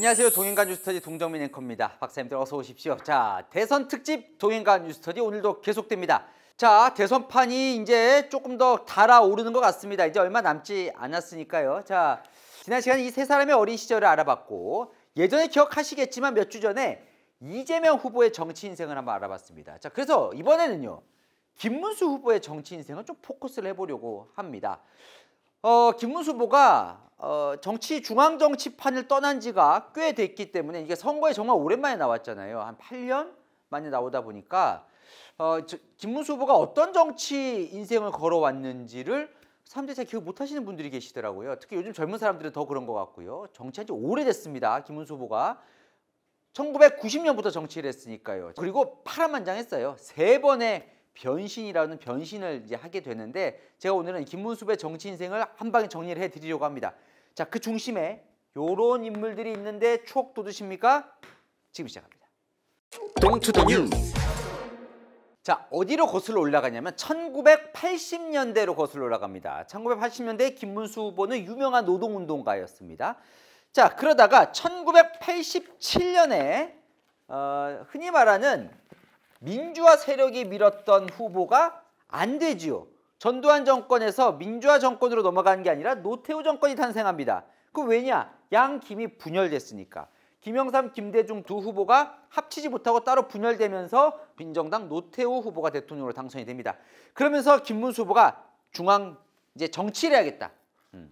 안녕하세요. 동행간 뉴스터디 동정민 앵커입니다. 박사님들 어서 오십시오. 자, 대선 특집 동행간 뉴스터디 오늘도 계속됩니다. 자, 대선판이 이제 조금 더 달아오르는 것 같습니다. 이제 얼마 남지 않았으니까요. 자, 지난 시간에 이 세 사람의 어린 시절을 알아봤고 예전에 기억하시겠지만 몇 주 전에 이재명 후보의 정치 인생을 한번 알아봤습니다. 자, 그래서 이번에는요. 김문수 후보의 정치 인생을 좀 포커스를 해보려고 합니다. 김문수 후보가 정치 중앙 정치판을 떠난 지가 꽤 됐기 때문에 이게 선거에 정말 오랜만에 나왔잖아요. 한 8년 만에 나오다 보니까 김문수 후보가 어떤 정치 인생을 걸어왔는지를 사람들이 잘 기억 못하시는 분들이 계시더라고요. 특히 요즘 젊은 사람들은 더 그런 것 같고요. 정치한 지 오래됐습니다. 김문수 후보가 1990년부터 정치를 했으니까요. 그리고 파란만장했어요. 3번의 변신이라는 변신을 이제 하게 되는데 제가 오늘은 김문수 후보의 정치 인생을 한 방에 정리를 해드리려고 합니다. 자, 그 중심에 요런 인물들이 있는데 추억 돋으십니까? 지금 시작합니다. 동투더 뉴스. 자, 어디로 거슬러 올라가냐면 1980년대로 거슬러 올라갑니다. 1980년대 김문수 후보는 유명한 노동운동가였습니다. 자, 그러다가 1987년에 흔히 말하는 민주화 세력이 밀었던 후보가 안 되지요. 전두환 정권에서 민주화 정권으로 넘어간 게 아니라 노태우 정권이 탄생합니다. 그 왜냐? 양김이 분열됐으니까. 김영삼, 김대중 두 후보가 합치지 못하고 따로 분열되면서 민정당 노태우 후보가 대통령으로 당선이 됩니다. 그러면서 김문수 후보가 이제 정치를 해야겠다.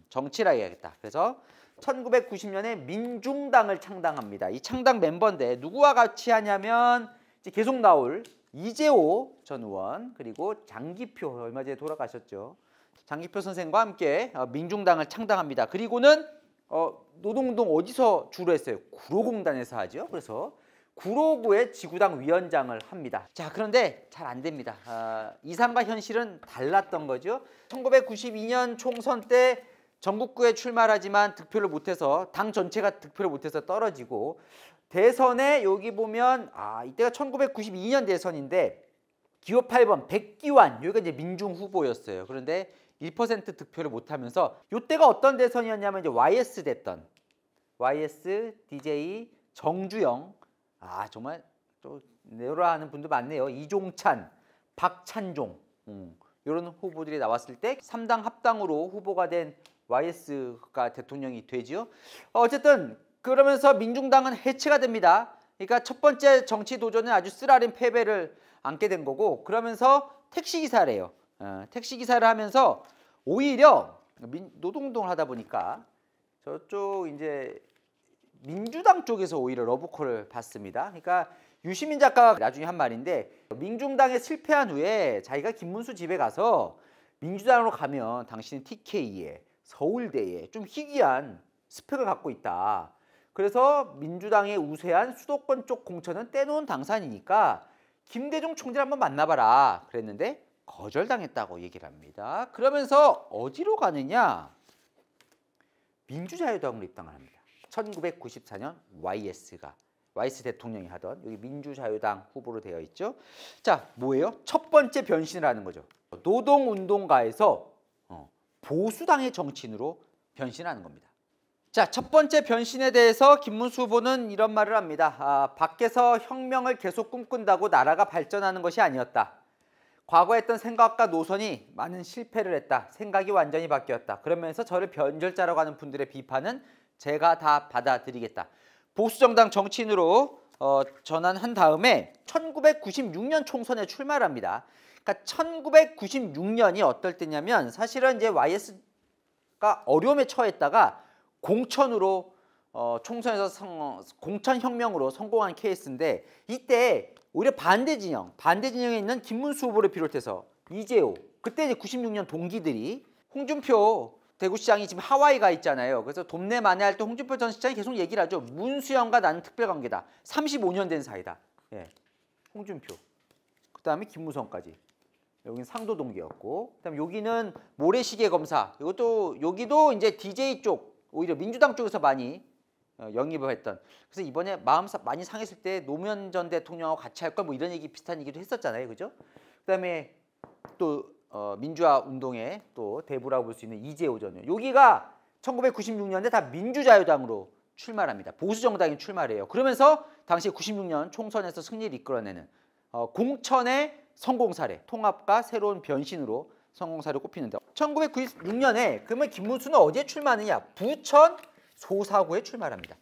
정치를 해야겠다. 그래서 1990년에 민중당을 창당합니다. 이 창당 멤버인데 누구와 같이 하냐면 이제 계속 나올 이재호 전 의원 그리고 장기표 얼마 전에 돌아가셨죠. 장기표 선생과 함께 민중당을 창당합니다. 그리고는 노동운동 어디서 주로 했어요? 구로공단에서 하죠. 그래서 구로구의 지구당 위원장을 합니다. 자, 그런데 잘 안 됩니다. 이상과 현실은 달랐던 거죠. 1992년 총선 때 전국구에 출마하지만 득표를 못해서 당 전체가 득표를 못해서 떨어지고 대선에 여기 보면 이때가 1992년 대선인데 기호 8번 백기환 여기가 이제 민중 후보였어요. 그런데 1% 득표를 못하면서 이때가 어떤 대선이었냐면 이제 YS 됐던 YS DJ 정주영 정말 또 내로라하는 분도 많네요. 이종찬, 박찬종 이런 후보들이 나왔을 때 3당 합당으로 후보가 된 YS가 대통령이 되죠. 어쨌든 그러면서 민중당은 해체가 됩니다. 그러니까 첫 번째 정치 도전은 아주 쓰라린 패배를 안게 된 거고 그러면서 택시기사를 해요. 택시기사를 하면서 오히려 노동운동을 하다 보니까 저쪽 이제 민주당 쪽에서 오히려 러브콜을 받습니다. 그러니까 유시민 작가가 나중에 한 말인데 민중당에 실패한 후에 자기가 김문수 집에 가서 민주당으로 가면 당신은 TK에 서울대에 좀 희귀한 스펙을 갖고 있다. 그래서 민주당의 우세한 수도권 쪽 공천은 떼놓은 당선이니까 김대중 총재를 한번 만나봐라 그랬는데 거절당했다고 얘기를 합니다. 그러면서 어디로 가느냐? 민주자유당으로 입당을 합니다. 1994년 YS 대통령이 하던 여기 민주자유당 후보로 되어 있죠. 자, 뭐예요? 첫 번째 변신을 하는 거죠. 노동운동가에서 보수당의 정치인으로 변신하는 겁니다. 자, 첫 번째 변신에 대해서 김문수 후보는 이런 말을 합니다. 밖에서 혁명을 계속 꿈꾼다고 나라가 발전하는 것이 아니었다. 과거에 했던 생각과 노선이 많은 실패를 했다. 생각이 완전히 바뀌었다. 그러면서 저를 변절자라고 하는 분들의 비판은 제가 다 받아들이겠다. 보수정당 정치인으로 전환한 다음에 1996년 총선에 출마를 합니다. 그러니까 1996년이 어떨 때냐면 사실은 이제 YS가 어려움에 처했다가 공천으로 총선에서 공천혁명으로 성공한 케이스인데 이때 오히려 반대 진영에 있는 김문수 후보를 비롯해서 이재호 그때 이제 96년 동기들이 홍준표 대구시장이 지금 하와이 가 있잖아요. 그래서 돕내 만회할 때 홍준표 전 시장이 계속 얘기를 하죠. 문수영과 나는 특별관계다. 35년 된 사이다. 예, 홍준표 그 다음에 김무성까지. 여기는 상도 동기였고 그다음 여기는 모래시계 검사 여기도 이제 DJ 쪽 오히려 민주당 쪽에서 많이 영입을 했던. 그래서 이번에 마음 많이 상했을 때 노무현 전 대통령하고 같이 할 걸 뭐 이런 얘기 비슷한 얘기도 했었잖아요, 그죠? 그다음에 또 민주화 운동의 또 대부라고 볼 수 있는 이재호 전 의원. 여기가 1996년에 다 민주자유당으로 출마합니다. 보수 정당이 출마해요. 그러면서 당시 96년 총선에서 승리를 이끌어내는 공천의 성공 사례, 통합과 새로운 변신으로 성공 사례로 꼽히는데 1996년에 그러면 김문수는 어디에 출마하느냐? 부천 소사구에 출마를 합니다.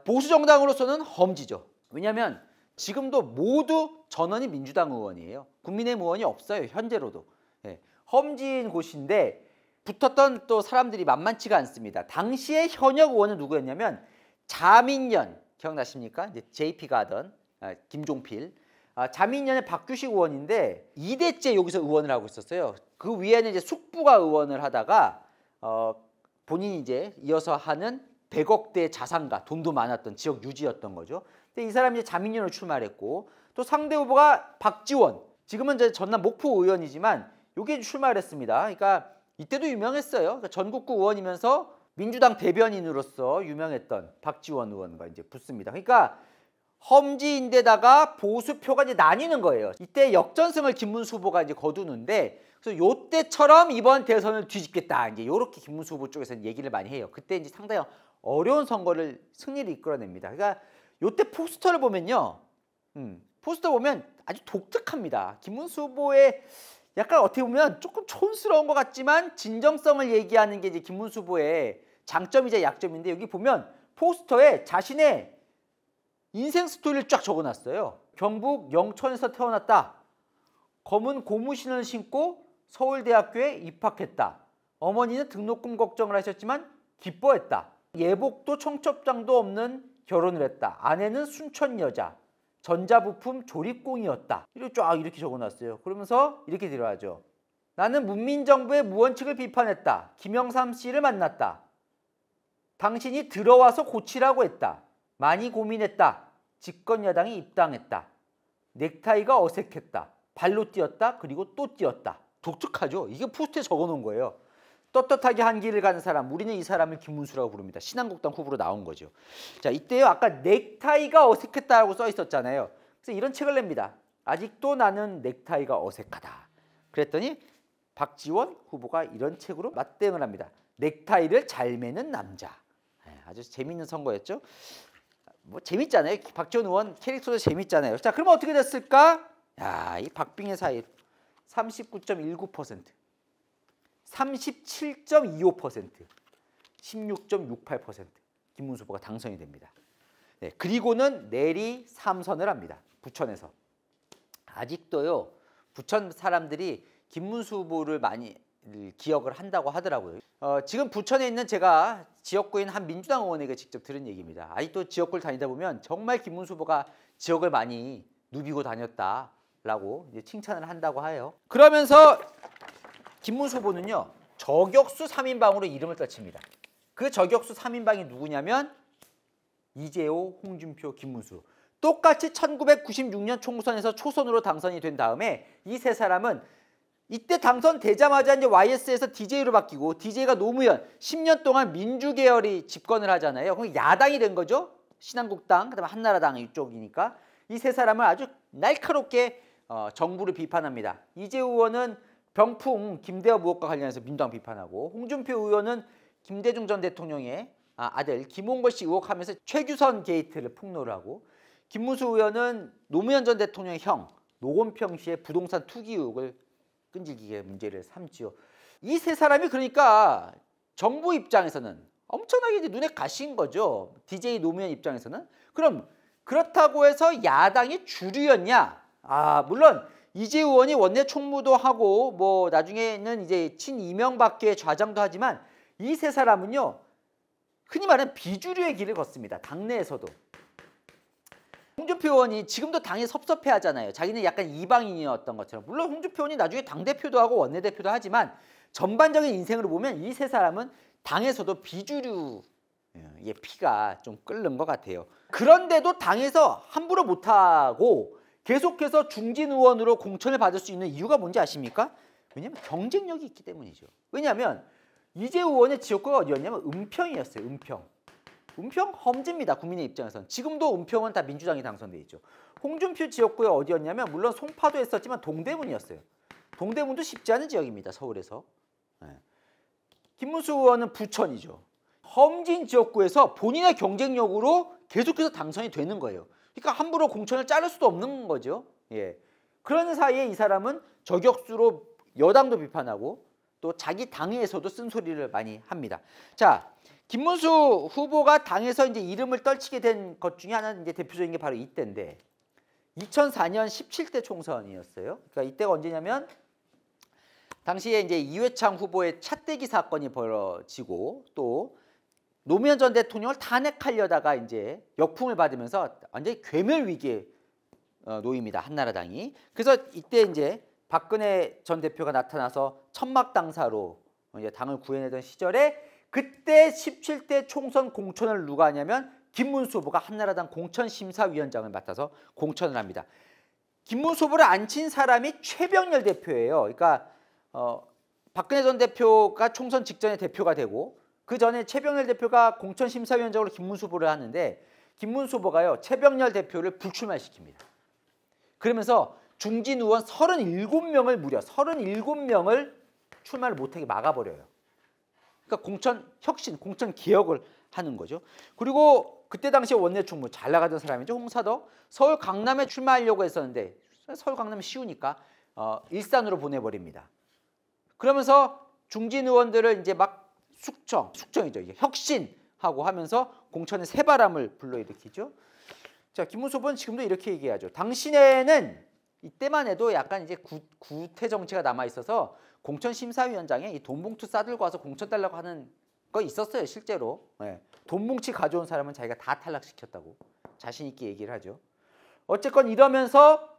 보수 정당으로서는 험지죠. 왜냐하면 지금도 모두 전원이 민주당 의원이에요. 국민의힘 의원이 없어요. 현재로도. 예, 험지인 곳인데 붙었던 또 사람들이 만만치가 않습니다. 당시의 현역 의원은 누구였냐면 자민련 기억나십니까? 이제 JP가 하던 김종필. 자민련의 박규식 의원인데 2대째 여기서 의원을 하고 있었어요. 그 위에는 이제 숙부가 의원을 하다가 본인이 이제 이어서 하는 100억대 자산가, 돈도 많았던 지역 유지였던 거죠. 근데 이 사람이 이제 자민련으로 출마를 했고 또 상대 후보가 박지원. 지금은 이제 전남 목포 의원이지만 여기에 출마를 했습니다. 그러니까 이때도 유명했어요. 그러니까 전국구 의원이면서 민주당 대변인으로서 유명했던 박지원 의원과 이제 붙습니다. 그러니까 험지인데다가 보수표가 이제 나뉘는 거예요. 이때 역전승을 김문수 후보가 이제 거두는데 그래서 요때처럼 이번 대선을 뒤집겠다. 이제 요렇게 김문수 후보 쪽에서는 얘기를 많이 해요. 그때 이제 상당히 어려운 선거를 승리를 이끌어냅니다. 그러니까 요때 포스터를 보면요. 포스터 보면 아주 독특합니다. 김문수 후보의 약간 어떻게 보면 조금 촌스러운 것 같지만 진정성을 얘기하는 게 이제 김문수 후보의 장점이자 약점인데 여기 보면 포스터에 자신의 인생 스토리를 쫙 적어놨어요. 경북 영천에서 태어났다. 검은 고무신을 신고 서울대학교에 입학했다. 어머니는 등록금 걱정을 하셨지만 기뻐했다. 예복도 청첩장도 없는 결혼을 했다. 아내는 순천 여자. 전자부품 조립공이었다. 이렇게 쫙 이렇게 적어놨어요. 그러면서 이렇게 들어가죠. 나는 문민정부의 무원칙을 비판했다. 김영삼 씨를 만났다. 당신이 들어와서 고치라고 했다. 많이 고민했다. 집권여당이 입당했다. 넥타이가 어색했다. 발로 뛰었다. 그리고 또 뛰었다. 독특하죠? 이게 포스트에 적어놓은 거예요. 떳떳하게 한 길을 가는 사람, 우리는 이 사람을 김문수라고 부릅니다. 신한국당 후보로 나온 거죠. 자, 이때요. 아까 넥타이가 어색했다라고 써 있었잖아요. 그래서 이런 책을 냅니다. 아직도 나는 넥타이가 어색하다. 그랬더니 박지원 후보가 이런 책으로 맞대응을 합니다. 넥타이를 잘 매는 남자. 아주 재밌는 선거였죠. 뭐 재밌잖아요. 박지원 의원 캐릭터도 재밌잖아요. 자, 그러면 어떻게 됐을까? 야, 이 박빙의 사이 39.19%. 37.25%, 16.68% 김문수 후보가 당선이 됩니다. 네, 그리고는 내리 3선을 합니다. 부천에서. 아직도요. 부천 사람들이 김문수 후보를 많이 기억을 한다고 하더라고요. 지금 부천에 있는 제가 지역구인 한 민주당 의원에게 직접 들은 얘기입니다. 아직도 지역구를 다니다 보면 정말 김문수 후보가 지역을 많이 누비고 다녔다라고 이제 칭찬을 한다고 해요. 그러면서 김문수 후보는요. 저격수 3인방으로 이름을 떨칩니다. 그 저격수 3인방이 누구냐면 이재호, 홍준표, 김문수. 똑같이 1996년 총선에서 초선으로 당선이 된 다음에 이 세 사람은 이때 당선되자마자 이제 YS에서 DJ로 바뀌고 DJ가 노무현 10년 동안 민주계열이 집권을 하잖아요. 그럼 야당이 된 거죠. 신한국당, 그다음에 한나라당 이쪽이니까 이 세 사람을 아주 날카롭게 정부를 비판합니다. 이재호 의원은 병풍 김대엽 의혹과 관련해서 민주당 비판하고 홍준표 의원은 김대중 전 대통령의 아들 김홍걸 씨 의혹하면서 최규선 게이트를 폭로를 하고 김문수 의원은 노무현 전 대통령의 형 노건평 씨의 부동산 투기 의혹을 끈질기게 문제를 삼지요. 이 세 사람이 그러니까 정부 입장에서는 엄청나게 이제 눈에 가신 거죠. DJ 노무현 입장에서는. 그럼 그렇다고 해서 야당이 주류였냐? 물론 이재호 의원이 원내 총무도 하고 뭐 나중에는 이제 친이명박계의 좌장도 하지만 이 세 사람은요. 흔히 말하는 비주류의 길을 걷습니다. 당내에서도. 홍준표 의원이 지금도 당이 섭섭해하잖아요. 자기는 약간 이방인이었던 것처럼. 물론 홍준표 의원이 나중에 당대표도 하고 원내대표도 하지만 전반적인 인생으로 보면 이 세 사람은 당에서도 비주류의 피가 좀 끓는 것 같아요. 그런데도 당에서 함부로 못하고 계속해서 중진 의원으로 공천을 받을 수 있는 이유가 뭔지 아십니까? 왜냐하면 경쟁력이 있기 때문이죠. 왜냐하면 이재호 의원의 지역구가 어디였냐면 은평이었어요. 은평 험지입니다. 국민의 입장에서는. 지금도 은평은 다 민주당이 당선돼 있죠. 홍준표 지역구가 어디였냐면 물론 송파도 했었지만 동대문이었어요. 동대문도 쉽지 않은 지역입니다. 서울에서. 김문수 의원은 부천이죠. 험진 지역구에서 본인의 경쟁력으로 계속해서 당선이 되는 거예요. 그러니까 함부로 공천을 자를 수도 없는 거죠. 예. 그런 사이에 이 사람은 저격수로 여당도 비판하고 또 자기 당에서도 쓴소리를 많이 합니다. 자, 김문수 후보가 당에서 이제 이름을 떨치게 된 것 중에 하나는 이제 대표적인 게 바로 이때인데 2004년 17대 총선이었어요. 그러니까 이때가 언제냐면 당시에 이제 이회창 후보의 차떼기 사건이 벌어지고 또 노무현 전 대통령을 탄핵하려다가 이제 역풍을 받으면서 완전히 괴멸 위기에 놓입니다. 한나라당이. 그래서 이때 이제 박근혜 전 대표가 나타나서 천막 당사로 이제 당을 구해내던 시절에 그때 17대 총선 공천을 누가 하냐면 김문수 후보가 한나라당 공천심사위원장을 맡아서 공천을 합니다. 김문수 후보를 앉힌 사람이 최병렬 대표예요. 그러니까 박근혜 전 대표가 총선 직전에 대표가 되고 그 전에 최병렬 대표가 공천심사위원장으로 김문수 후보를 하는데 김문수 후보가요 최병렬 대표를 불출마시킵니다. 그러면서 중진 의원 37명을 무려 37명을 출마를 못하게 막아버려요. 그러니까 공천 혁신, 공천 개혁을 하는 거죠. 그리고 그때 당시에 원내 총무 잘 나가던 사람이죠. 홍사덕. 서울 강남에 출마하려고 했었는데 서울 강남이 쉬우니까 일산으로 보내버립니다. 그러면서 중진 의원들을 이제 막 숙청이죠. 이게 혁신하고 하면서 공천의 새바람을 불러일으키죠. 자, 김문수 후보는 지금도 이렇게 얘기하죠. 당신에는 이때만 해도 약간 이제 구태 정치가 남아 있어서 공천심사위원장에 이 돈봉투 싸들고 와서 공천 달라고 하는 거 있었어요, 실제로. 네. 돈 뭉치 가져온 사람은 자기가 다 탈락시켰다고 자신 있게 얘기를 하죠. 어쨌건 이러면서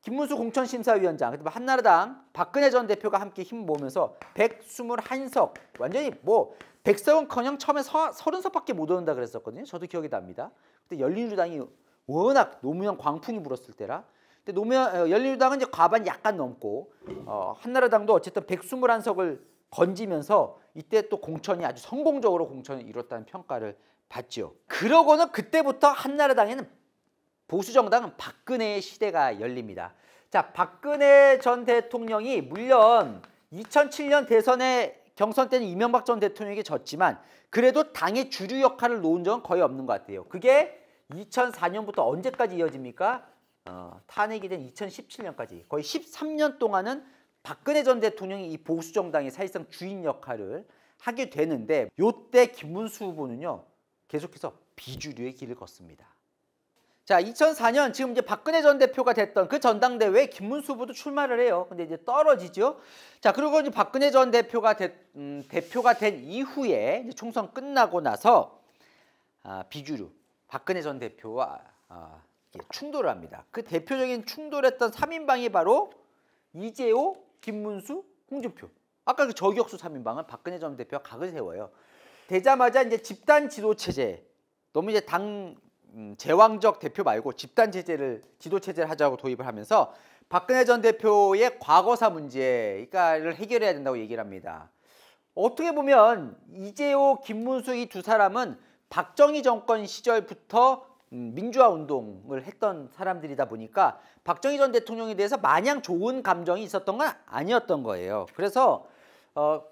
김문수 공천심사위원장, 그다음에 한나라당 박근혜 전 대표가 함께 힘 모으면서 121석, 완전히 뭐 100석은커녕 처음에 30석밖에 못 얻는다 그랬었거든요. 저도 기억이 납니다. 그때 열린우리당이 워낙 노무현 광풍이 불었을 때라. 근데 열린우리당은 이제 과반 약간 넘고 한나라당도 어쨌든 121석을 건지면서 이때 또 공천이 아주 성공적으로 공천을 이뤘다는 평가를 받죠. 그러고는 그때부터 한나라당에는 보수 정당은 박근혜의 시대가 열립니다. 자, 박근혜 전 대통령이 물론 2007년 대선의 경선 때는 이명박 전 대통령에게 졌지만 그래도 당의 주류 역할을 놓은 적은 거의 없는 것 같아요. 그게 2004년부터 언제까지 이어집니까? 탄핵이 된 2017년까지 거의 13년 동안은 박근혜 전 대통령이 이 보수 정당의 사실상 주인 역할을 하게 되는데 요때 김문수 후보는요 계속해서 비주류의 길을 걷습니다. 자, 2004년 지금 이제 박근혜 전 대표가 됐던 그 전당대회에 김문수 후보도 출마를 해요. 근데 이제 떨어지죠. 자, 그리고 이제 박근혜 전 대표가 된 이후에 이제 총선 끝나고 나서 비주류 박근혜 전 대표와 충돌을 합니다. 그 대표적인 충돌했던 3인방이 바로 이재호, 김문수, 홍준표. 아까 그 저격수 3인방은 박근혜 전 대표가 각을 세워요. 되자마자 이제 집단 지도 체제, 너무 이제 당 제왕적 대표 말고 집단 체제를 지도 체제를 하자고 도입을 하면서 박근혜 전 대표의 과거사 문제를 해결해야 된다고 얘기를 합니다. 어떻게 보면 이재호, 김문수 이 두 사람은 박정희 정권 시절부터 민주화 운동을 했던 사람들이다 보니까 박정희 전 대통령에 대해서 마냥 좋은 감정이 있었던 건 아니었던 거예요. 그래서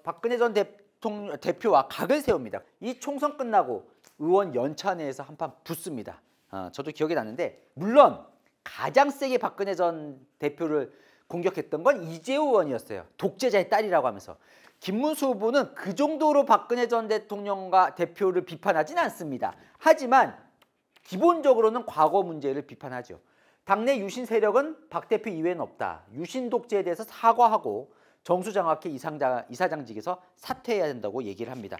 박근혜 전 대표와 각을 세웁니다. 이 총선 끝나고 의원 연찬회에서 한판 붙습니다. 저도 기억이 나는데 물론 가장 세게 박근혜 전 대표를 공격했던 건 이재호 의원이었어요. 독재자의 딸이라고 하면서. 김문수 후보는 그 정도로 박근혜 전 대통령과 대표를 비판하진 않습니다. 하지만 기본적으로는 과거 문제를 비판하죠. 당내 유신 세력은 박 대표 이외에는 없다. 유신 독재에 대해서 사과하고 정수장학회 이사장직에서 사퇴해야 된다고 얘기를 합니다.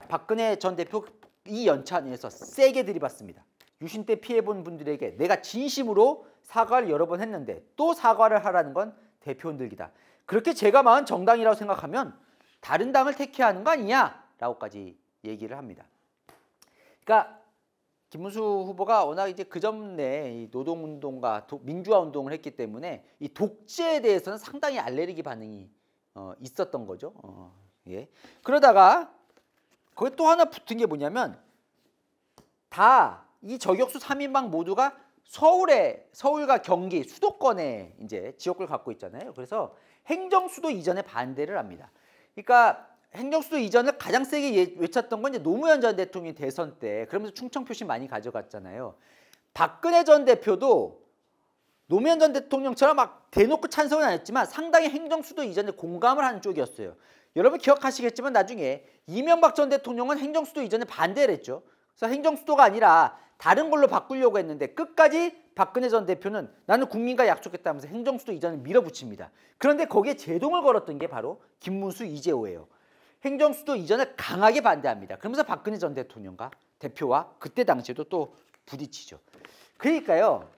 박근혜 전 대표 이 연찬회에서 세게 들이받습니다. 유신 때 피해본 분들에게 내가 진심으로 사과를 여러 번 했는데 또 사과를 하라는 건 대표 흔들기다. 그렇게 제가 망한 정당이라고 생각하면 다른 당을 택해야 하는 거 아니냐? 라고까지 얘기를 합니다. 그러니까 김문수 후보가 워낙 이제 그 전에 노동운동과 민주화 운동을 했기 때문에 이 독재에 대해서는 상당히 알레르기 반응이 있었던 거죠. 예. 그러다가 거기 또 하나 붙은 게 뭐냐면 다 이 저격수 3인방 모두가 서울과 경기 수도권에 이제 지역구를 갖고 있잖아요. 그래서 행정수도 이전에 반대를 합니다. 그러니까 행정수도 이전을 가장 세게 외쳤던 건 이제 노무현 전 대통령이 대선 때 그러면서 충청 표심 많이 가져갔잖아요. 박근혜 전 대표도 노무현 전 대통령처럼 막 대놓고 찬성은 안 했지만 상당히 행정수도 이전에 공감을 하는 쪽이었어요. 여러분 기억하시겠지만 나중에 이명박 전 대통령은 행정수도 이전에 반대를 했죠. 그래서 행정수도가 아니라 다른 걸로 바꾸려고 했는데 끝까지 박근혜 전 대표는 나는 국민과 약속했다면서 행정수도 이전을 밀어붙입니다. 그런데 거기에 제동을 걸었던 게 바로 김문수, 이재호예요. 행정수도 이전을 강하게 반대합니다. 그러면서 박근혜 전 대통령과 대표와 그때 당시에도 또 부딪히죠. 그러니까요.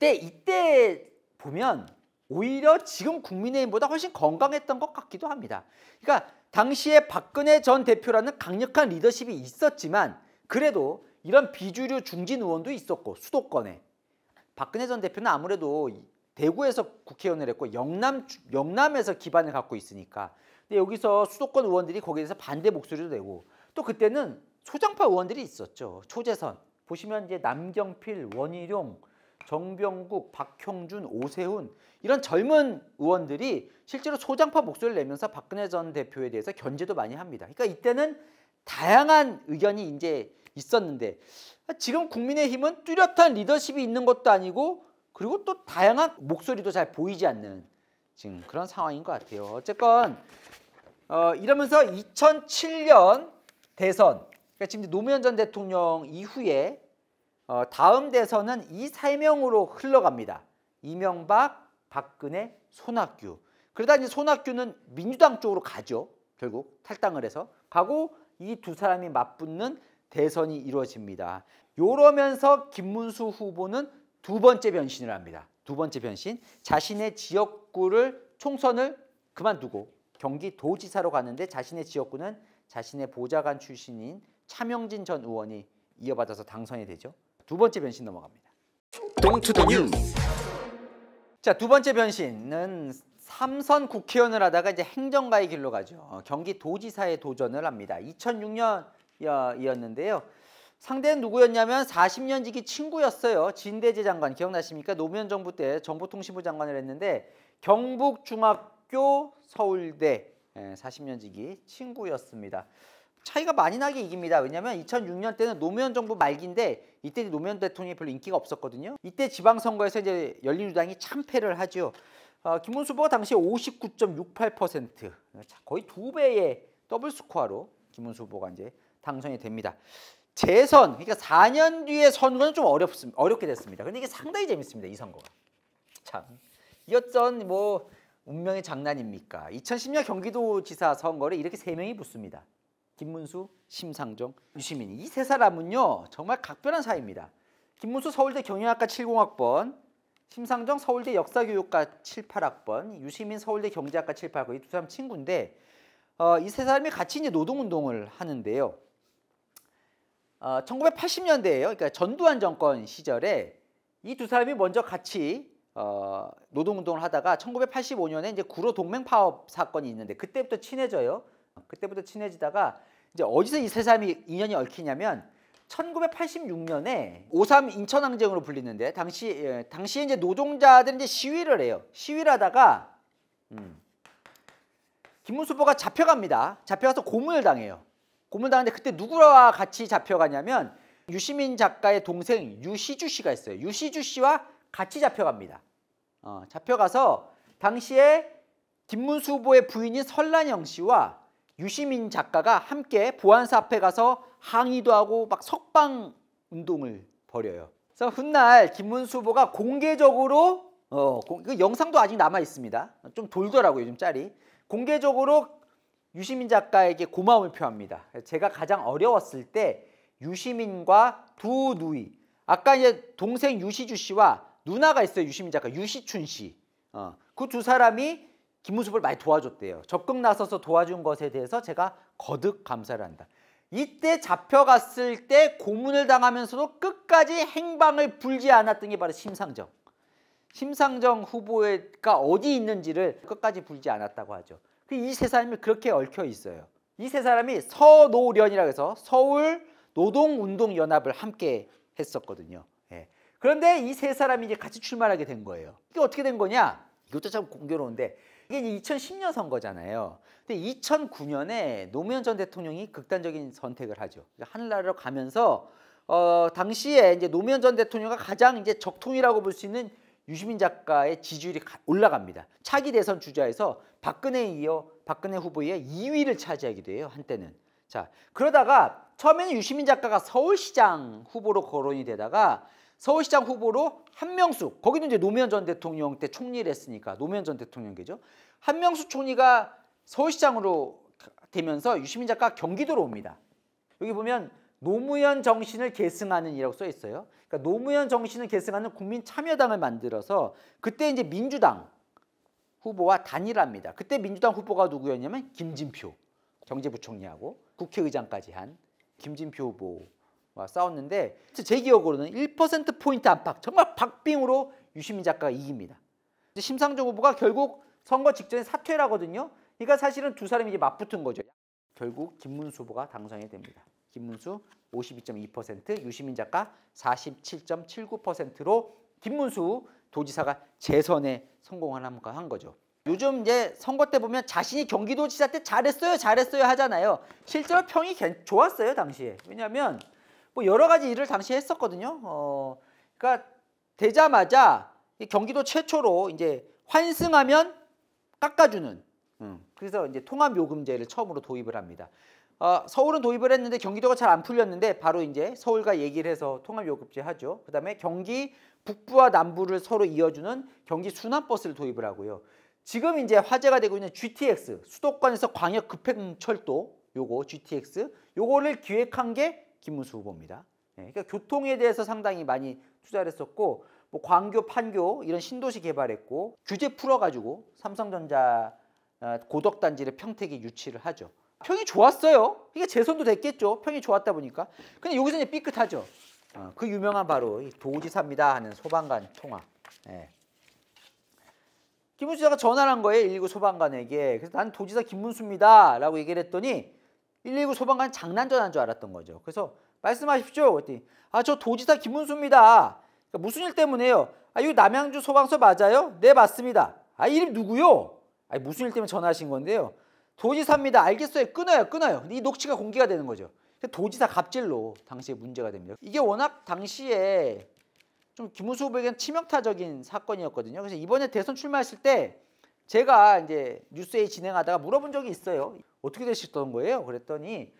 이때 보면 오히려 지금 국민의힘보다 훨씬 건강했던 것 같기도 합니다. 그러니까 당시에 박근혜 전 대표라는 강력한 리더십이 있었지만 그래도 이런 비주류 중진 의원도 있었고 수도권에 박근혜 전 대표는 아무래도 대구에서 국회의원을 했고 영남에서 기반을 갖고 있으니까 근데 여기서 수도권 의원들이 거기에 대해서 반대 목소리도 내고 또 그때는 소장파 의원들이 있었죠. 초재선 보시면 이제 남경필, 원희룡, 정병국, 박형준, 오세훈 이런 젊은 의원들이 실제로 소장파 목소리를 내면서 박근혜 전 대표에 대해서 견제도 많이 합니다. 그러니까 이때는 다양한 의견이 이제 있었는데 지금 국민의힘은 뚜렷한 리더십이 있는 것도 아니고 그리고 또 다양한 목소리도 잘 보이지 않는 지금 그런 상황인 것 같아요. 어쨌건 이러면서 2007년 대선 그러니까 지금 노무현 전 대통령 이후에 다음 대선은 이 3명으로 흘러갑니다. 이명박, 박근혜, 손학규. 그러다 이제 손학규는 민주당 쪽으로 가죠. 결국 탈당을 해서 가고 이 두 사람이 맞붙는 대선이 이루어집니다. 이러면서 김문수 후보는 두 번째 변신을 합니다. 두 번째 변신. 자신의 지역구를 총선을 그만두고 경기도지사로 갔는데 자신의 지역구는 자신의 보좌관 출신인 차명진 전 의원이 이어받아서 당선이 되죠. 두 번째 변신 넘어갑니다. 동투더 뉴스. 자, 두 번째 변신은 3선 국회의원을 하다가 이제 행정가의 길로 가죠. 경기도지사에 도전을 합니다. 2006년이었는데요. 상대는 누구였냐면 40년 지기 친구였어요. 진대재 장관 기억나십니까? 노무현 정부 때 정보통신부 장관을 했는데 경북중학교 서울대 40년 지기 친구였습니다. 차이가 많이 나게 이깁니다. 왜냐하면 2006년 때는 노무현 정부 말기인데 이때 노무현 대통령이 별로 인기가 없었거든요. 이때 지방선거에서 이제 열린우리당이 참패를 하죠. 김문수 후보가 당시 59.68% 거의 2배의 더블 스코어로 김문수 후보가 이제 당선이 됩니다. 재선 그러니까 4년 뒤에 선거는 좀 어렵게 됐습니다. 근데 이게 상당히 재밌습니다. 이 선거가 참 이었던 뭐 운명의 장난입니까? 2010년 경기도지사 선거를 이렇게 3명이 붙습니다. 김문수, 심상정, 유시민 이 세 사람은요 정말 각별한 사이입니다. 김문수 서울대 경영학과 70학번, 심상정 서울대 역사교육과 78학번, 유시민 서울대 경제학과 78학번 이 두 사람 친구인데 이 세 사람이 같이 이제 노동운동을 하는데요. 1980년대예요. 그러니까 전두환 정권 시절에 이 두 사람이 먼저 같이 노동운동을 하다가 1985년에 이제 구로 동맹 파업 사건이 있는데 그때부터 친해져요. 그때부터 친해지다가 이제 어디서 이 세 사람이 인연이 얽히냐면 1986년에 5.3 인천항쟁으로 불리는데 당시에 이제 노동자들이 이제 시위를 해요. 시위를 하다가 김문수 후보가 잡혀갑니다. 잡혀가서 고문을 당해요. 고문을 당하는데 그때 누구와 같이 잡혀가냐면 유시민 작가의 동생 유시주 씨가 있어요. 유시주 씨와 같이 잡혀갑니다. 잡혀가서 당시에 김문수 후보의 부인인 설란영 씨와 유시민 작가가 함께 보안사 앞에 가서 항의도 하고 막 석방 운동을 벌여요. 그래서 훗날 김문수 후보가 공개적으로 그 영상도 아직 남아 있습니다. 좀 돌더라고요, 요즘 짤이. 공개적으로 유시민 작가에게 고마움을 표합니다. 제가 가장 어려웠을 때 유시민과 두 누이, 아까 이제 동생 유시주 씨와 누나가 있어요. 유시민 작가 유시춘 씨. 그 두 사람이 김문수 후보를 많이 도와줬대요. 적극 나서서 도와준 것에 대해서 제가 거듭 감사를 한다. 이때 잡혀갔을 때 고문을 당하면서도 끝까지 행방을 불지 않았던 게 바로 심상정. 심상정 후보가 어디 있는지를 끝까지 불지 않았다고 하죠. 이 세 사람이 그렇게 얽혀 있어요. 이 세 사람이 서노련이라고 해서 서울 노동운동연합을 함께 했었거든요. 그런데 이 세 사람이 이제 같이 출마하게 된 거예요. 이게 어떻게 된 거냐? 이것도 참 공교로운데 이게 이제 2010년 선거잖아요. 근데 2009년에 노무현 전 대통령이 극단적인 선택을 하죠. 하늘나라로 가면서 당시에 이제 노무현 전 대통령과 가장 이제 적통이라고 볼 수 있는 유시민 작가의 지지율이 올라갑니다. 차기 대선 주자에서 박근혜에 이어 박근혜 후보에 2위를 차지하기도 해요. 한때는. 자, 그러다가 처음에는 유시민 작가가 서울시장 후보로 거론이 되다가 서울시장 후보로 한명숙, 거기도 이제 노무현 전 대통령 때 총리를 했으니까 노무현 전 대통령께죠. 한명숙 총리가 서울시장으로 되면서 유시민 작가가 경기도로 옵니다. 여기 보면 노무현 정신을 계승하는 이라고 써 있어요. 그러니까 노무현 정신을 계승하는 국민참여당을 만들어서 그때 이제 민주당 후보와 단일합니다. 그때 민주당 후보가 누구였냐면 김진표 경제부총리하고 국회의장까지 한 김진표 후보와 싸웠는데 제 기억으로는 1%포인트 안팎 정말 박빙으로 유시민 작가가 이깁니다. 심상정 후보가 결국 선거 직전에 사퇴를 하거든요. 그러니까 사실은 두 사람이 이제 맞붙은 거죠. 결국 김문수 후보가 당선이 됩니다. 김문수 52.2%, 유시민 작가 47.79%로 김문수 도지사가 재선에 성공을 한 거죠. 요즘 이제 선거 때 보면 자신이 경기도지사 때 잘했어요 하잖아요. 실제로 평이 좋았어요 당시에. 왜냐하면 뭐 여러 가지 일을 당시에 했었거든요. 그러니까 되자마자 경기도 최초로 이제 환승하면 깎아주는. 그래서 이제 통합요금제를 처음으로 도입을 합니다. 서울은 도입을 했는데 경기도가 잘 안 풀렸는데 바로 이제 서울과 얘기를 해서 통합요금제 하죠. 그다음에 경기 북부와 남부를 서로 이어주는 경기 순환버스를 도입을 하고요. 지금 이제 화제가 되고 있는 GTX 수도권에서 광역 급행철도 요거 GTX 요거를 기획한 게 김문수 후보입니다. 그러니까 교통에 대해서 상당히 많이 투자를 했었고 뭐 광교, 판교 이런 신도시 개발했고 규제 풀어가지고 삼성전자 고덕단지를 평택에 유치를 하죠. 평이 좋았어요. 이게 재선도 됐겠죠. 평이 좋았다 보니까. 근데 여기서 이제 삐끗하죠. 그 유명한 바로 도지사입니다 하는 소방관 통화. 김문수 지사가 전화를 한 거예요. 119 소방관에게. 그래서 난 도지사 김문수입니다 라고 얘기를 했더니 119 소방관이 장난 전화인 줄 알았던 거죠. 그래서 말씀하십시오. 그랬더니 저 도지사 김문수입니다. 그러니까 무슨 일 때문에요? 이거 남양주 소방서 맞아요? 네 맞습니다. 이름 누구요? 무슨 일 때문에 전화하신 건데요? 도지사입니다. 알겠어요. 끊어요. 근데 이 녹취가 공개가 되는 거죠. 도지사 갑질로 당시에 문제가 됩니다. 이게 워낙 당시에 좀 김문수 후보에게는 치명타적인 사건이었거든요. 그래서 이번에 대선 출마했을 때 제가 이제 뉴스에 진행하다가 물어본 적이 있어요. 어떻게 되셨던 거예요? 그랬더니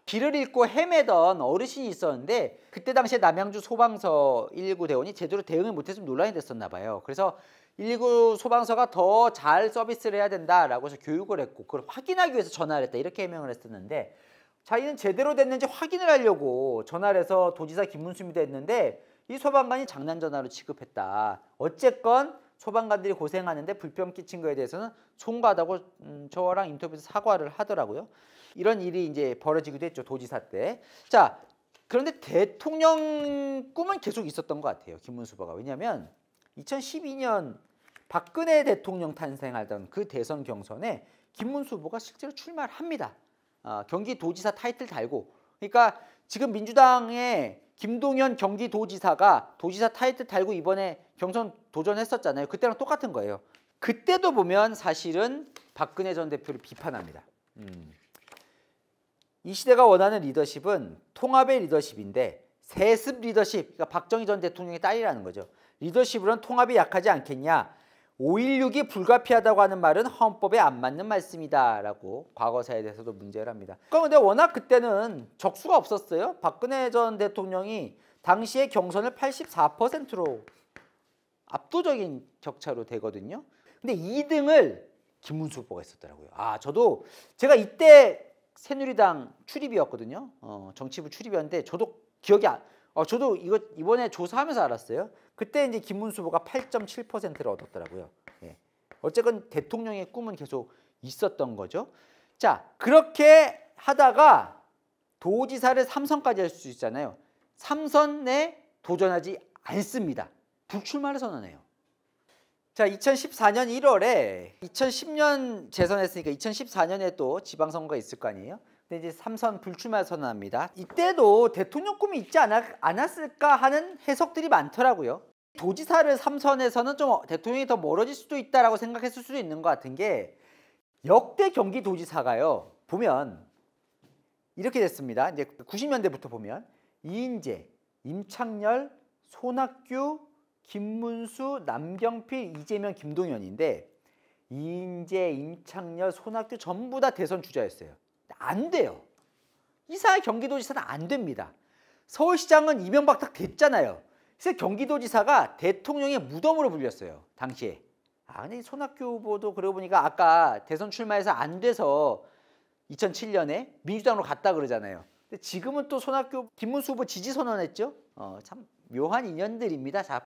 길을 잃고 헤매던 어르신이 있었는데 그때 당시에 남양주 소방서 119 대원이 제대로 대응을 못해서 논란이 됐었나 봐요. 그래서 119 소방서가 더 잘 서비스를 해야 된다라고 해서 교육을 했고 그걸 확인하기 위해서 전화를 했다 이렇게 해명을 했었는데 자기는 제대로 됐는지 확인을 하려고 전화를 해서 도지사 김문수입니다 했는데 이 소방관이 장난 전화로 취급했다. 어쨌건 소방관들이 고생하는데 불편 끼친 거에 대해서는 송구하다고 저랑 인터뷰에서 사과를 하더라고요. 이런 일이 이제 벌어지기도 했죠. 도지사 때. 자, 그런데 대통령 꿈은 계속 있었던 것 같아요. 김문수 후보가. 왜냐하면 2012년 박근혜 대통령 탄생하던 그 대선 경선에 김문수 후보가 실제로 출마를 합니다. 경기도지사 타이틀 달고. 그러니까 지금 민주당의 김동연 경기도지사가 도지사 타이틀 달고 이번에 경선 도전했었잖아요. 그때랑 똑같은 거예요. 그때도 보면 사실은 박근혜 전 대표를 비판합니다. 이 시대가 원하는 리더십은 통합의 리더십인데 세습 리더십, 그러니까 박정희 전 대통령의 딸이라는 거죠. 리더십으로는 통합이 약하지 않겠냐. 5.16이 불가피하다고 하는 말은 헌법에 안 맞는 말씀이다 라고 과거사에 대해서도 문제를 합니다. 그런데 워낙 그때는 적수가 없었어요. 박근혜 전 대통령이 당시에 경선을 84%로 압도적인 격차로 되거든요. 근데 2등을 김문수 후보가 했었더라고요. 저도 제가 이때 새누리당 출입이었거든요. 정치부 출입이었는데 저도 기억이 저도 이거 이번에 조사하면서 알았어요. 그때 이제 김문수 후보가 8.7%를 얻었더라고요. 어쨌건 대통령의 꿈은 계속 있었던 거죠. 자, 그렇게 하다가 도지사를 3선까지 할 수 있잖아요. 3선에 도전하지 않습니다. 불출마를 선언해요. 자, 2014년 1월에 2010년 재선했으니까 2014년에 또 지방선거가 있을 거 아니에요? 근데 이제 3선 불출마 선언합니다. 이때도 대통령 꿈이 있지 않았을까 하는 해석들이 많더라고요. 도지사를 3선에서는 좀 대통령이 더 멀어질 수도 있다라고 생각했을 수도 있는 것 같은 게 역대 경기도지사가요. 보면 이렇게 됐습니다. 이제 90년대부터 보면 이인재, 임창열, 손학규, 김문수, 남경필, 이재명, 김동연인데 이인재, 임창열, 손학규 전부 다 대선 주자였어요. 안 돼요. 이사의 경기도지사는 안 됩니다. 서울시장은 이명박 딱 됐잖아요. 그래서 경기도지사가 대통령의 무덤으로 불렸어요. 당시에. 근데 손학규 후보도 그러고 보니까 아까 대선 출마해서 안 돼서 2007년에 민주당으로 갔다 그러잖아요. 근데 지금은 또 손학규, 김문수 후보 지지 선언했죠. 참 묘한 인연들입니다. 자,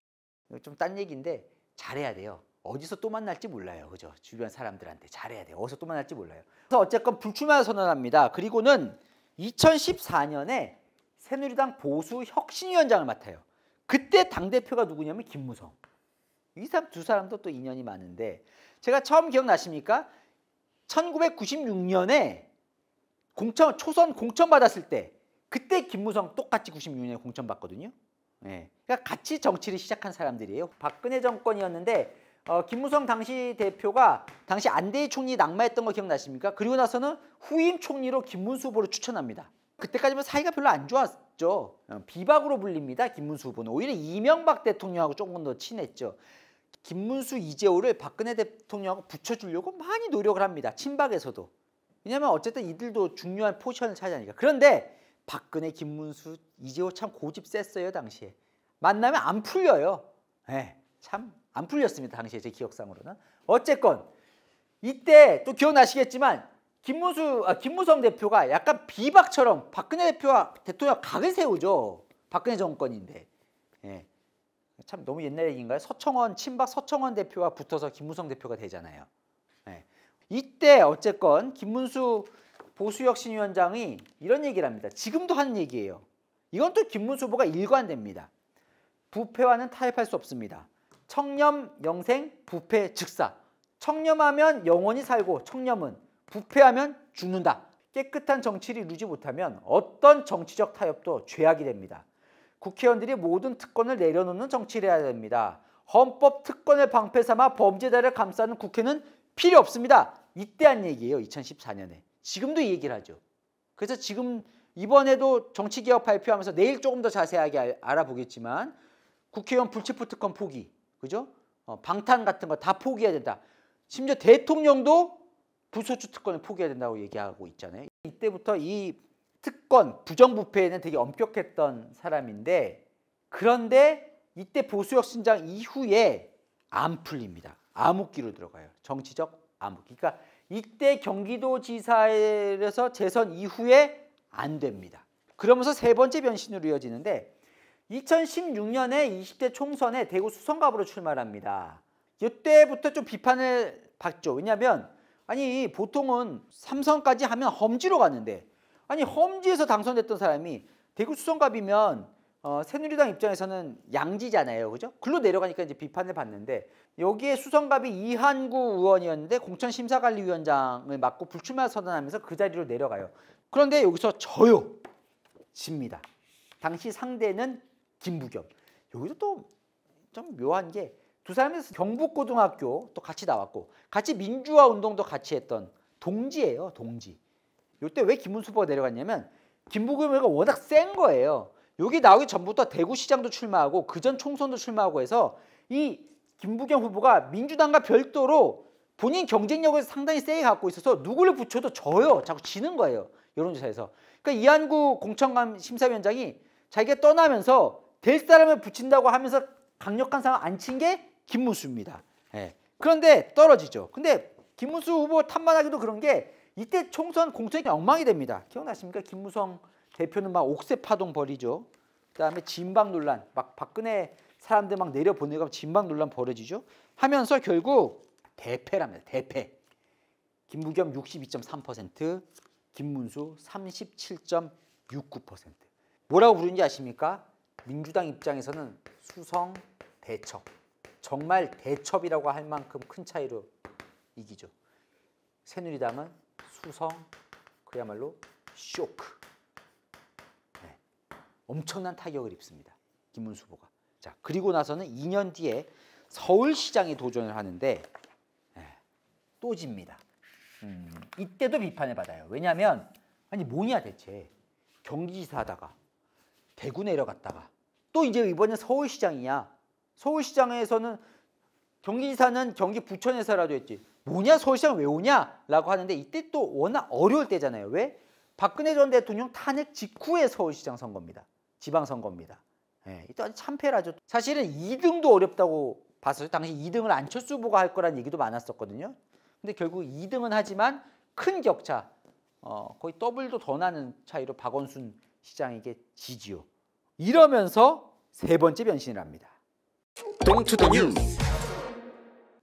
좀 딴 얘기인데 잘해야 돼요. 어디서 또 만날지 몰라요. 그죠? 주변 사람들한테 잘해야 돼요. 어디서 또 만날지 몰라요. 그래서 어쨌건 불출마 선언합니다. 그리고는 2014년에 새누리당 보수 혁신위원장을 맡아요. 그때 당대표가 누구냐면 김무성. 이 사람 두 사람도 또 인연이 많은데 제가 처음 기억나십니까? 1996년에 초선 공천 받았을 때 그때 김무성 똑같이 96년에 공천 받거든요. 네. 그러니까 같이 정치를 시작한 사람들이에요. 박근혜 정권이었는데 김무성 당시 대표가 당시 안대희 총리 낙마했던 거 기억나십니까? 그리고 나서는 후임 총리로 김문수 후보를 추천합니다. 그때까지는 사이가 별로 안 좋았죠. 비박으로 불립니다. 김문수 후보는 오히려 이명박 대통령하고 조금 더 친했죠. 김문수, 이재호를 박근혜 대통령하고 붙여주려고 많이 노력을 합니다. 친박에서도. 왜냐하면 어쨌든 이들도 중요한 포지션을 차지하니까. 그런데 박근혜, 김문수, 이재호 참 고집 셌어요. 당시에. 만나면 안 풀려요. 네, 참 안 풀렸습니다. 당시에 제 기억상으로는. 어쨌건 이때 또 기억나시겠지만 김무성 대표가 약간 비박처럼 박근혜 대표와 대통령 각을 세우죠. 박근혜 정권인데. 예. 참 너무 옛날 얘기인가요? 친박 서청원 대표와 붙어서 김무성 대표가 되잖아요. 예. 이때 어쨌건 김문수 보수혁신위원장이 이런 얘기를 합니다. 지금도 하는 얘기예요. 이건 또 김문수 후보가 일관됩니다. 부패와는 타협할 수 없습니다. 청렴, 영생, 부패, 즉사. 청렴하면 영원히 살고 청렴은 부패하면 죽는다. 깨끗한 정치를 이루지 못하면 어떤 정치적 타협도 죄악이 됩니다. 국회의원들이 모든 특권을 내려놓는 정치를 해야 됩니다. 헌법 특권을 방패 삼아 범죄자를 감싸는 국회는 필요 없습니다. 이때 한 얘기예요. 2014년에. 지금도 이 얘기를 하죠. 그래서 지금 이번에도 정치개혁 발표하면서 내일 조금 더 자세하게 알아보겠지만 국회의원 불체포 특권 포기, 그죠? 방탄 같은 거 다 포기해야 된다. 심지어 대통령도 불소추 특권을 포기해야 된다고 얘기하고 있잖아요. 이때부터 이 특권, 부정부패에는 되게 엄격했던 사람인데 그런데 이때 보수혁신장 이후에 안 풀립니다. 암흑기로 들어가요. 정치적 암흑기. 그러니까 이때 경기도지사에서 재선 이후에 안 됩니다. 그러면서 세 번째 변신으로 이어지는데 2016년에 20대 총선에 대구 수성갑으로 출마를 합니다. 이때부터 좀 비판을 받죠. 왜냐하면 아니 보통은 3선까지 하면 험지로 갔는데 아니 험지에서 당선됐던 사람이 대구 수성갑이면 새누리당 입장에서는 양지잖아요. 그죠? 글로 내려가니까 이제 비판을 받는데 여기에 수성갑이 이한구 의원이었는데 공천심사관리위원장을 맡고 불출마 선언하면서 그 자리로 내려가요. 그런데 여기서 져요. 집니다. 당시 상대는 김부겸. 여기서 또 좀 묘한 게 두 사람이 경북고등학교 또 같이 나왔고 같이 민주화 운동도 같이 했던 동지예요. 동지. 이때 왜 김문수 후보가 내려갔냐면 김부겸이 워낙 센 거예요. 여기 나오기 전부터 대구시장도 출마하고 그전 총선도 출마하고 해서 이 김부겸 후보가 민주당과 별도로 본인 경쟁력을 상당히 세게 갖고 있어서 누구를 붙여도 져요. 자꾸 지는 거예요. 여론조사에서. 그러니까 이한구 공천감 심사위원장이 자기가 떠나면서 될 사람을 붙인다고 하면서 강력한 상황 안 친 게 김문수입니다. 예. 그런데 떨어지죠. 근데 김문수 후보 탐만하기도 그런 게 이때 총선 공천이 엉망이 됩니다. 기억나십니까? 김무성 대표는 막 옥새 파동 벌이죠. 그다음에 진박 논란, 막 박근혜 사람들 막 내려보내고 진박 논란 벌어지죠. 하면서 결국 대패랍니다. 대패. 김부겸 62.3%, 김문수 37.69%. 뭐라고 부르는지 아십니까? 민주당 입장에서는 수성 대첩. 정말 대첩이라고 할 만큼 큰 차이로 이기죠. 새누리당은 수성 그야말로 쇼크. 네. 엄청난 타격을 입습니다. 김문수 후보가. 자, 그리고 나서는 2년 뒤에 서울시장에 도전을 하는데 또 집니다. 이때도 비판을 받아요. 왜냐하면 아니 뭐냐 대체 경기지사 하다가 대구 내려갔다가 또 이제 이번에 서울시장이야. 서울시장에서는 경기지사는 경기 부천에서라도 했지. 뭐냐 서울시장 왜 오냐? 라고 하는데 이때 또 워낙 어려울 때잖아요. 왜? 박근혜 전 대통령 탄핵 직후에 서울시장 선거입니다. 지방선거입니다. 이때 아주 참패라죠. 사실은 2등도 어렵다고 봤어요. 당시 2등을 안철수 후보가 할 거란 얘기도 많았었거든요. 근데 결국 2등은 하지만 큰 격차, 거의 더블도 더 나는 차이로 박원순 시장에게 지지요. 이러면서 세 번째 변신을 합니다. Don't the news.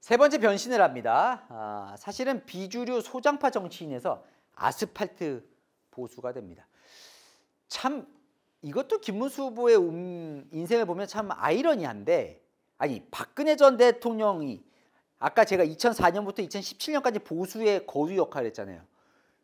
세 번째 변신을 합니다. 사실은 비주류 소장파 정치인에서 아스팔트 보수가 됩니다. 참 이것도 김문수 후보의 인생을 보면 참 아이러니한데 아니 박근혜 전 대통령이 아까 제가 2004년부터 2017년까지 보수의 거위 역할을 했잖아요.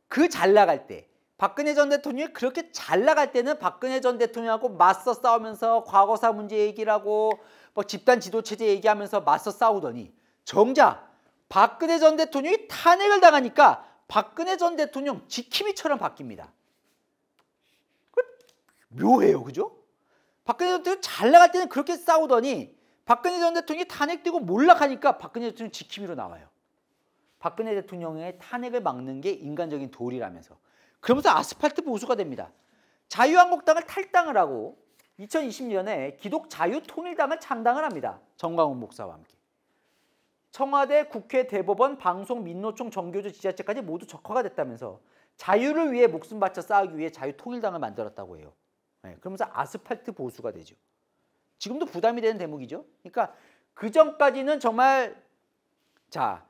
그 잘 나갈 때 박근혜 전 대통령이 그렇게 잘 나갈 때는 박근혜 전 대통령하고 맞서 싸우면서 과거사 문제 얘기를 하고 뭐 집단 지도체제 얘기하면서 맞서 싸우더니 정작 박근혜 전 대통령이 탄핵을 당하니까 박근혜 전 대통령 지킴이처럼 바뀝니다. 묘해요. 그죠? 박근혜 전 대통령이 잘 나갈 때는 그렇게 싸우더니 박근혜 전 대통령이 탄핵되고 몰락하니까 박근혜 대통령 지킴이로 나와요. 박근혜 대통령의 탄핵을 막는 게 인간적인 도리라면서. 그러면서 아스팔트 보수가 됩니다. 자유한국당을 탈당을 하고 2020년에 기독자유통일당을 창당을 합니다. 정광훈 목사와 함께. 청와대, 국회, 대법원, 방송, 민노총, 정교조, 지자체까지 모두 적화가 됐다면서 자유를 위해 목숨 바쳐 싸우기 위해 자유통일당을 만들었다고 해요. 그러면서 아스팔트 보수가 되죠. 지금도 부담이 되는 대목이죠. 그러니까 그 전까지는 정말 자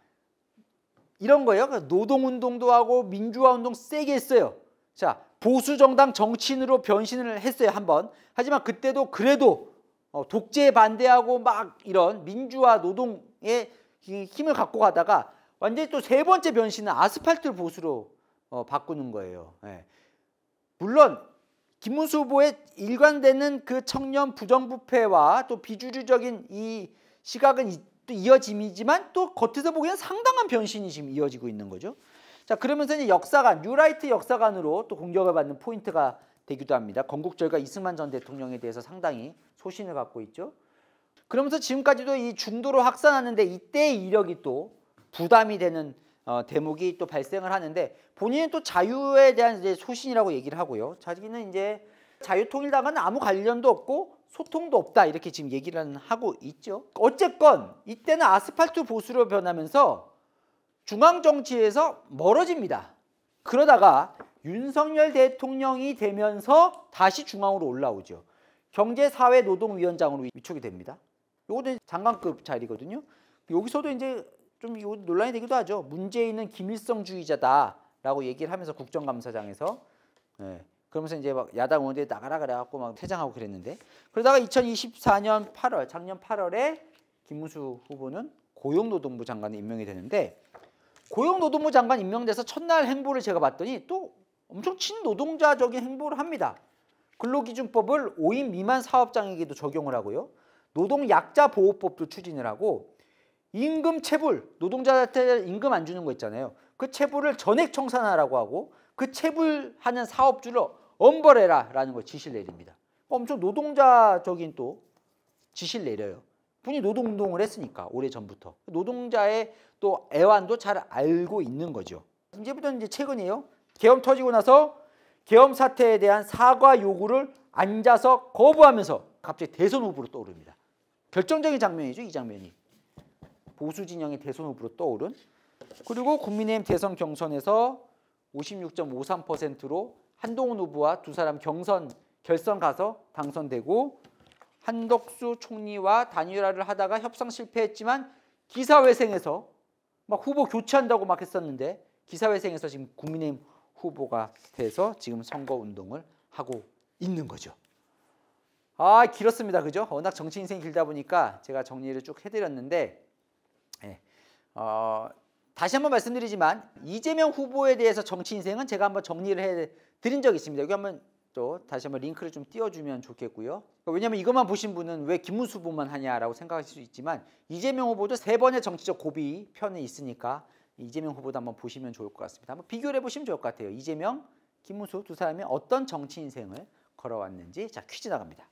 이런 거예요. 노동운동도 하고 민주화운동 세게 했어요. 자 보수정당 정치인으로 변신을 했어요 한번. 하지만 그때도 그래도 독재에 반대하고 막 이런 민주화 노동의 힘을 갖고 가다가 완전히 또 세 번째 변신은 아스팔트 보수로 바꾸는 거예요. 물론 김문수 후보의 일관되는 그 청년 부정부패와 또 비주류적인 이 시각은 또 이어짐이지만 또 겉에서 보기에는 상당한 변신이 지금 이어지고 있는 거죠. 자 그러면서 이제 역사관, 뉴라이트 역사관으로 또 공격을 받는 포인트가 되기도 합니다. 건국절과 이승만 전 대통령에 대해서 상당히 소신을 갖고 있죠. 그러면서 지금까지도 이 중도로 확산하는데 이때의 이력이 또 부담이 되는 대목이 또 발생을 하는데 본인은 또 자유에 대한 이제 소신이라고 얘기를 하고요. 자기는 이제 자유통일당은 아무 관련도 없고 소통도 없다 이렇게 지금 얘기를 하고 있죠. 어쨌건 이때는 아스팔트 보수로 변하면서 중앙정치에서 멀어집니다. 그러다가 윤석열 대통령이 되면서 다시 중앙으로 올라오죠. 경제사회노동위원장으로 위촉이 됩니다. 이것도 장관급 자리거든요. 여기서도 이제 좀 논란이 되기도 하죠. 문재인은 김일성주의자다라고 얘기를 하면서 국정감사장에서 그러면서 이제 막 야당 의원들이 나가라 그래갖고 막 퇴장하고 그랬는데 그러다가 2024년 8월 작년 8월에 김문수 후보는 고용노동부 장관에 임명이 되는데 고용노동부 장관 임명돼서 첫날 행보를 제가 봤더니 또 엄청 친노동자적인 행보를 합니다. 근로기준법을 5인 미만 사업장에게도 적용을 하고요. 노동약자보호법도 추진을 하고 임금 체불, 노동자한테 임금 안 주는 거 있잖아요. 그 체불을 전액 청산하라고 하고 그 체불하는 사업주를 엄벌해라라는 걸 지시를 내립니다. 엄청 노동자적인 또 지시를 내려요. 분이 노동운동을 했으니까 오래전부터. 노동자의 또 애환도 잘 알고 있는 거죠. 이제부터는 이제 최근이에요. 계엄 터지고 나서 계엄 사태에 대한 사과 요구를 앉아서 거부하면서 갑자기 대선 후보로 떠오릅니다. 결정적인 장면이죠, 이 장면이. 보수 진영의 대선 후보로 떠오른. 그리고 국민의힘 대선 경선에서 56.53%로 한동훈 후보와 두 사람 결선 가서 당선되고 한덕수 총리와 단일화를 하다가 협상 실패했지만 기사회생에서 막 후보 교체한다고 막 했었는데 기사회생에서 지금 국민의힘 후보가 돼서 지금 선거운동을 하고 있는 거죠. 아 길었습니다. 그죠? 워낙 정치 인생이 길다 보니까 제가 정리를 쭉 해드렸는데 다시 한번 말씀드리지만 이재명 후보에 대해서 정치 인생은 제가 한번 정리를 해드린 적이 있습니다. 여기 한번 또 다시 한번 링크를 좀 띄워주면 좋겠고요. 왜냐하면 이것만 보신 분은 왜 김문수 후보만 하냐라고 생각하실 수 있지만 이재명 후보도 3번의 정치적 고비 편에 있으니까 이재명 후보도 한번 보시면 좋을 것 같습니다. 한번 비교를 해보시면 좋을 것 같아요. 이재명, 김문수 두 사람이 어떤 정치 인생을 걸어왔는지. 자, 퀴즈 나갑니다.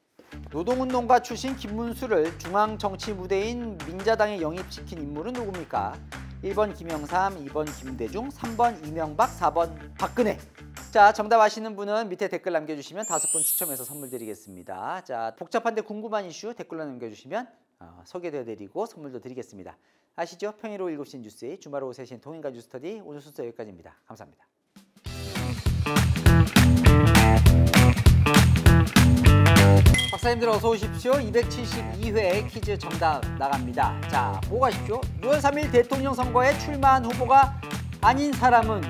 노동운동가 출신 김문수를 중앙 정치 무대인 민자당에 영입시킨 인물은 누굽니까? 1번 김영삼, 2번 김대중, 3번 이명박, 4번 박근혜. 자, 정답 아시는 분은 밑에 댓글 남겨주시면 5분 추첨해서 선물 드리겠습니다. 자, 복잡한데 궁금한 이슈 댓글로 남겨주시면 소개되어드리고 선물도 드리겠습니다. 아시죠? 평일 오후 7시 뉴스의 주말 오후 3시엔 통일과 뉴스터디. 오늘 순서 여기까지입니다. 감사합니다. 박사님들 어서 오십시오. 272회 퀴즈 정답 나갑니다. 자, 보고 가십시오. 6월 3일 대통령 선거에 출마한 후보가 아닌 사람은,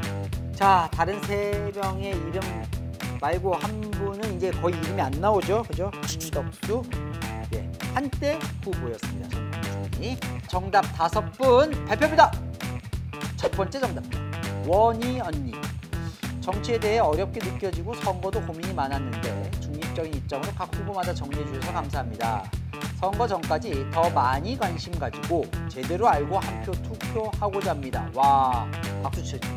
자, 다른 3명의 이름 말고 한 분은 이제 거의 이름이 안 나오죠. 그죠? 한덕수. 네, 한때 후보였습니다. 정답 5분 발표합니다. 첫 번째 정답입니다. 원희 언니. 정치에 대해 어렵게 느껴지고 선거도 고민이 많았는데 중립적인 입장으로 각 후보마다 정리해 주셔서 감사합니다. 선거 전까지 더 많이 관심 가지고 제대로 알고 한 표 투표하고자 합니다. 와, 박수 치죠.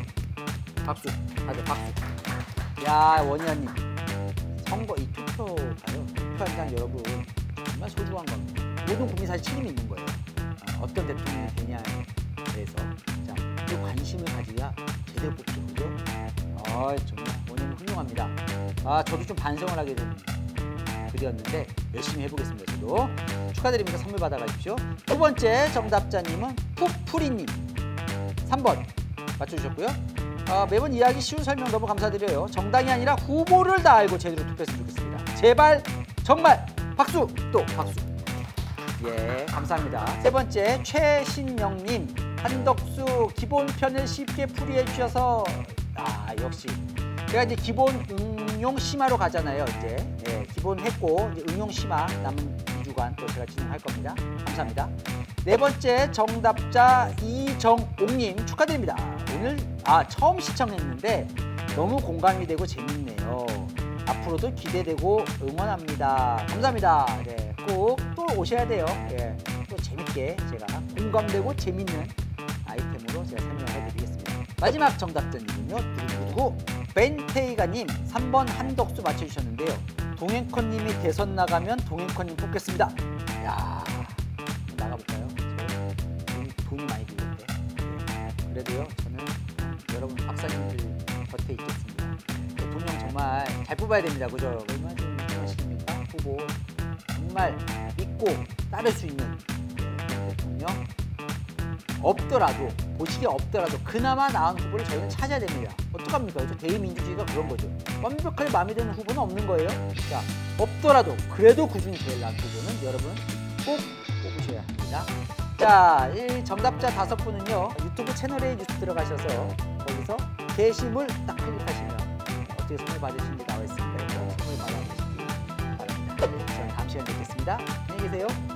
박수. 다들 박수. 야, 원희아님. 선거 이 투표가요. 투표한다는 여러분 정말 소중한 겁니다. 모든 국민 사실 책임이 있는 거예요. 어떤 대통령이 되냐에 대해서. 자, 그 관심을 가지야 제대로 뽑죠. 그죠? 정말 원희는 훌륭합니다. 저도 좀 반성을 하게 된 글이었는데 열심히 해보겠습니다. 저도 축하드립니다. 선물 받아가십시오. 두 번째 정답자님은 푸푸리님 3번 맞춰주셨고요. 매번 이야기 쉬운 설명 너무 감사드려요. 정당이 아니라 후보를 다 알고 제대로 투표했으면 좋겠습니다. 제발 정말 박수. 또 박수. 예, 감사합니다. 세 번째 최신영님 한덕수 기본편을 쉽게 풀이해 주셔서 역시 제가 이제 기본 응용 심화로 가잖아요. 이제 기본 했고 이제 응용 심화 남은 2주간 또 제가 진행할 겁니다. 감사합니다. 네 번째 정답자 이정옥님 축하드립니다. 오늘 처음 시청했는데 너무 공감이 되고 재밌네요. 앞으로도 기대되고 응원합니다. 감사합니다. 네, 꼭 또 오셔야 돼요. 예, 또 재밌게 제가 공감되고 재밌는 아이템으로 제가 설명을 해드리겠습니다. 마지막 정답자님은요. 누구 벤테이가님 3번 한덕수 맞춰주셨는데요. 동행커님이 대선 나가면 동행커님 뽑겠습니다. 야, 나가볼까요? 돈이 많이 들는데 그래도요. 저는 여러분 박사님들 곁에 있겠습니다. 대통령 정말 잘 뽑아야 됩니다. 그죠? 얼마나 좀 유명하십니까? 후보 정말 믿고 따를 수 있는 대통령 없더라도 보시기에 없더라도 그나마 나은 후보를 저희는 찾아야 됩니다. 어떡합니까? 대의민주주의가 그런 거죠. 완벽하게 마음에 드는 후보는 없는 거예요. 자, 없더라도 그래도 그중에 제일 나은 후보는 여러분 꼭 뽑으셔야 합니다. 자, 이 정답자 5분은요 유튜브 채널에 뉴스 들어가셔서 거기서 게시물 딱 클릭하시면 어떻게 선물 받으시는 게 나와 있습니다. 선물 받아보시기 바랍니다. 저는 다음 시간에 뵙겠습니다. 안녕히 계세요.